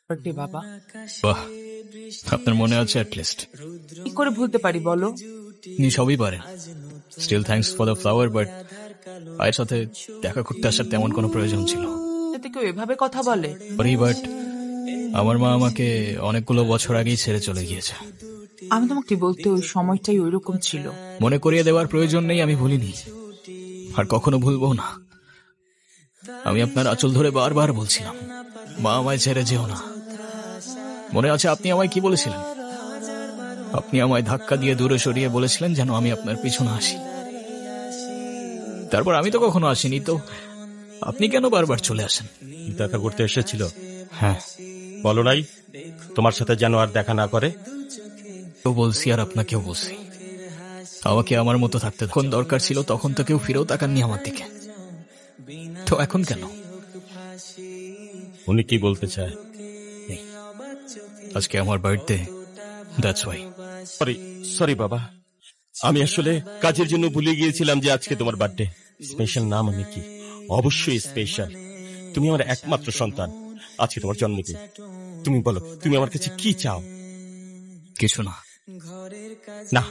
Birthday বাবা। বাহ, আপনার মনে আছে অ্যাটলিস্ট। কি করে ভুলতে পারি বলো? আপনি সবই পারেন। Still thanks for the flower, but ভাইয়ের সাথে দেখা করতে আসার তেমন কোনো প্রয়োজন ছিল। এতে কেউ এভাবে কথা বলে? সরি, বাট আমার মা আমাকে অনেকগুলো বছর আগেই ছেড়ে চলে গিয়েছে। আমি তোমাকে বলতে ওই সময়টাই ওইরকম ছিল। মনে করিয়ে দেওয়ার প্রয়োজন নেই, আমি ভুলিনি আর কখনো ভুলবো না। আমি আপনার আঁচল ধরে বারবার বলছিলাম, মা আমায় ছেড়ে যেও না। মনে আছে আপনি আমায় কি বলেছিলেন? আপনি আমায় ধাক্কা দিয়ে দূরে সরিয়ে বলেছিলেন যেন আমি আপনার পিছনে আসি। তারপর আমি তো কখনো আসিনি, তো আপনি কেন বারবার চলে আসেন? দেখা করতে এসেছিল? হ্যাঁ। বলো নাই তোমার সাথে যেন আর দেখা না করে? তো বলছি আর আপনাকেও বলছি, আমাকে আমার মতো থাকতে যখন দরকার ছিল তখন তো কেউ ফিরেও তাকাননি আমার দিকে, তো এখন কেন? উনি কি বলতে চায়? আজকে আমার বার্থডে, দ্যাটস ওয়াই। সরি বাবা, আমি আসলে কাজের জন্য ভুলে গিয়েছিলাম যে আজকে তোমার বার্থডে। স্পেশাল নাম আমি কি? অবশ্যই স্পেশাল। তুমি আমার একমাত্র সন্তান, আজকে তোমার জন্মদিন। তুমি বলো, তুমি আমার কাছে কি চাও? কিছু না। না,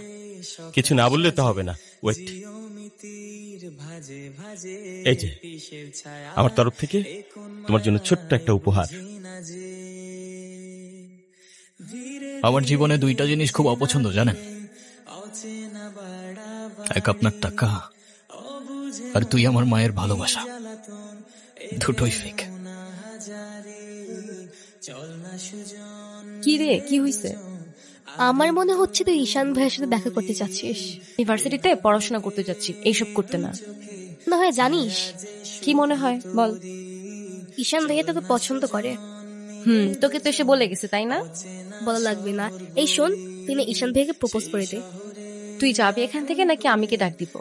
কিছু না বললে তো হবে না। ওয়েট, এই যে আমার তরফ থেকে তোমার জন্য ছোট্ট একটা উপহার। আমার জীবনে দুইটা জিনিস খুব অপছন্দ, জানেন? এক আপনার টাকা, আর তুই আমার মায়ের ভালোবাসা। দুটোই ফেক। কি রে, কি হইছে? আমার মনে হচ্ছে তুই ঈশান ভাইয়ের সাথে দেখা করতে চাচ্ছিস। ইউনিভার্সিটিতে পড়াশোনা করতে যাচ্ছি, এইসব করতে না। না হয় জানিস, কি মনে হয় বল? ঈশান ভাইয়া তোকে পছন্দ করে। তোকে তো এসে বলে গেছে, তাই না? বলা লাগবে না। এই শোন, তুই না ঈশান ভাইয়াকে প্রপোজ করে দে। তুই যাবি এখান থেকে নাকি আমিকে ডাক দিব?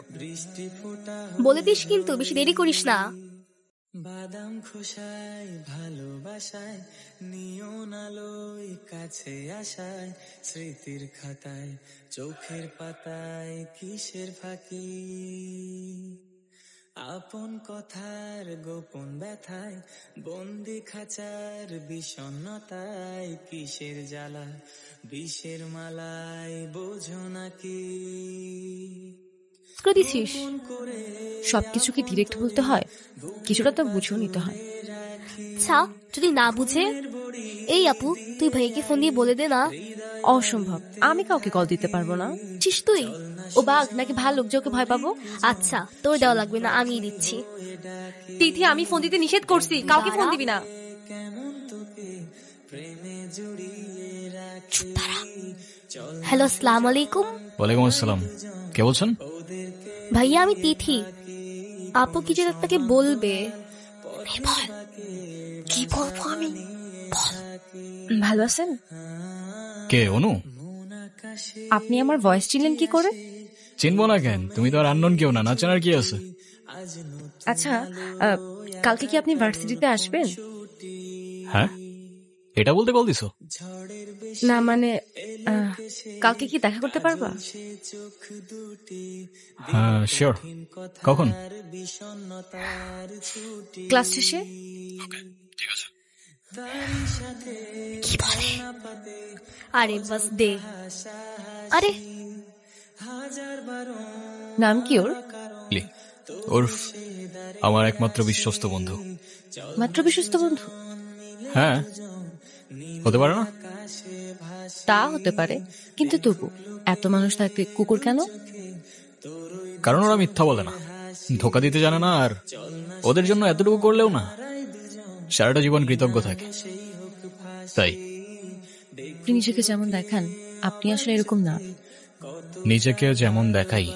বলে দিস কিন্তু, বেশি দেরি করিস না। বাদাম খোসায় ভালোবাসায়, নিয়ন আলোয় কাছে আসায়, স্মৃতির খাতায় চোখের পাতায় কিসের ফাঁকি, আপন কথার গোপন ব্যথায়, বন্দি খাঁচার বিষণ্ণতায়, কিসের জ্বালা বিষের মালায় বোঝো নাকি। করে দিছিস? সবকিছু কি ডিরেক্ট বলতে হয়? কিছুটা তো বুঝেও নিতে হয়। আচ্ছা, যদি না বুঝে? এই আপু, তুই ভাইকে ফোন দিয়ে বলে দে না। অসম্ভব, আমি কাউকে কল দিতে পারবো না। চিস তুই? ও বাঘ নাকি ভাল্লুক যে ওকে ভয় পাবো? আচ্ছা, তোর দেওয়া লাগবে না, আমিই দিচ্ছি। তিথি, আমি ফোন দিতে নিষেধ করছি, কাউকে ফোন দিবি না। হ্যালো, আসসালামু আলাইকুম। ওয়ালাইকুম আসসালাম। কে বলছেন? ভাইয়া, আমি তিথি। আপু কি যেন আপনাকে বলবে। বল। কি বলবো আমি? বল। ভালো আছেন? কে? অনু? আপনি আমার ভয়েস চিনলেন কি করে? চিনবো না কেন? তুমি তো আর আননোন কেউ না, না চেনার কি আছে? আচ্ছা, কালকে কি আপনি ভার্সিটিতে আসবেন? হ্যাঁ, এটা বলতে কল দিছো? না মানে, কালকে কি দেখা করতে পারবা? হ্যাঁ, শিওর। কখন? ক্লাস শেষে। ঠিক আছে। কি বলে? আরে বাস দে। আরে নাম কি ওর? ওরফ আমার একমাত্র বিশ্বস্ত বন্ধু। মাত্র বিশ্বস্ত বন্ধু? হ্যাঁ, হতে পারে না? তা হতে পারে, কিন্তু তবু এত মানুষ থাকতে কুকুর কেন? কারণ ওরা মিথ্যা বলে না, ধোকা দিতে জানে না, আর ওদের জন্য এতটুকু করলেও না সারাটা জীবন কৃতজ্ঞ থাকে। তাই আপনি নিজেকে যেমন দেখান, আপনি আসলে এরকম না। নিজেকে যেমন দেখাই?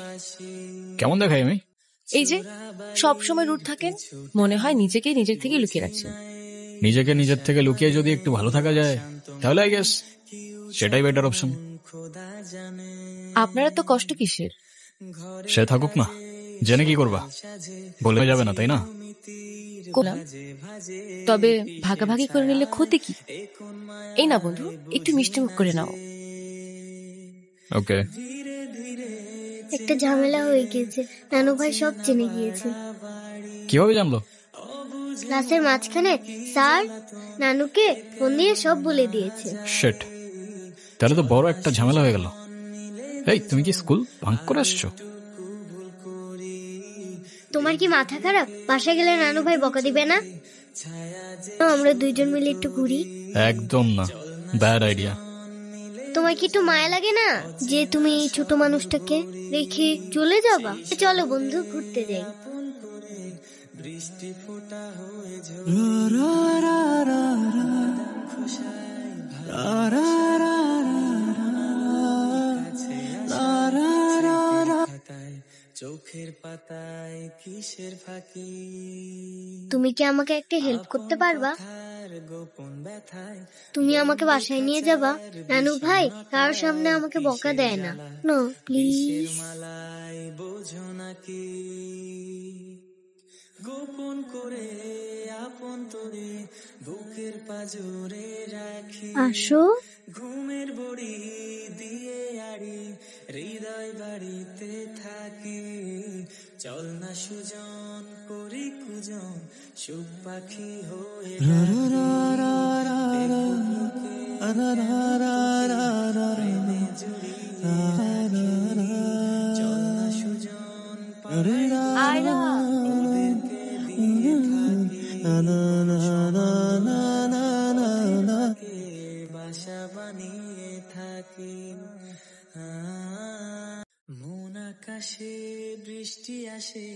কেমন দেখাই আমি? এই যে সব সময় রুট থাকেন, মনে হয় নিজেকে নিজের থেকে লুকিয়ে রাখছেন। নিজেকে নিজের থেকে লুকিয়ে যদি একটু ভালো থাকা যায় তাহলে আই গেস সেটাই বেটার অপশন। আপনারা তো কষ্ট কিসের? সে থাকুক না, জেনে কি করবা? বলে যাবে না, তাই না? করলাম, তবে ভাগাভাগি করে নিলে ক্ষতি কি? এই না বন্ধু, একটু মিষ্টি মুখ করে নাও। ওকে। একটা ঝামেলা হয়ে গিয়েছে, নানু ভাই সব জেনে গিয়েছে। কিভাবে জানলো? ক্লাসের মাঝখানে স্যার নানুকে ফোন দিয়ে সব বলে দিয়েছে। শেট, তাহলে তো বড় একটা ঝামেলা হয়ে গেল। এই, তুমি কি স্কুল ভাঙ করে আসছো? তোমার কি মাথা খারাপ? বাসায় গেলে নানু ভাই বকা দিবে না? আমরা দুইজন মিলে একটু ঘুরি। একদম না, ব্যাড আইডিয়া। তোমার কি একটু মায়া লাগে না যে তুমি এই ছোট মানুষটাকে রেখে চলে যাবা? চলো বন্ধু, ঘুরতে যাই। বৃষ্টি ফোঁটা হয়ে চোখের পাতায় কিসের ফাঁকি। তুমি কি আমাকে একটা হেল্প করতে পারবা? গোপন ব্যথায় তুমি আমাকে বাসায় নিয়ে যাবা? নানু ভাই কারোর সামনে আমাকে বকা দেয় না। No please. মালায় বোঝো নাকি গোপন করে আপন তোরে বুকের পাজরে রাখি। আসো। ঘুমের বড়ি দিয়ে আড়ি হৃদয় বাড়িতে থাকি। চল না সুজন করি কুজন সুখ পাখি হয়ে প্রেমে জড়িয়ে রাখি। চল না সুজন ওদেরকে দিয়ে থাকি, বাসা বানিয়ে থাকি। মন আকাশে বৃষ্টি আসে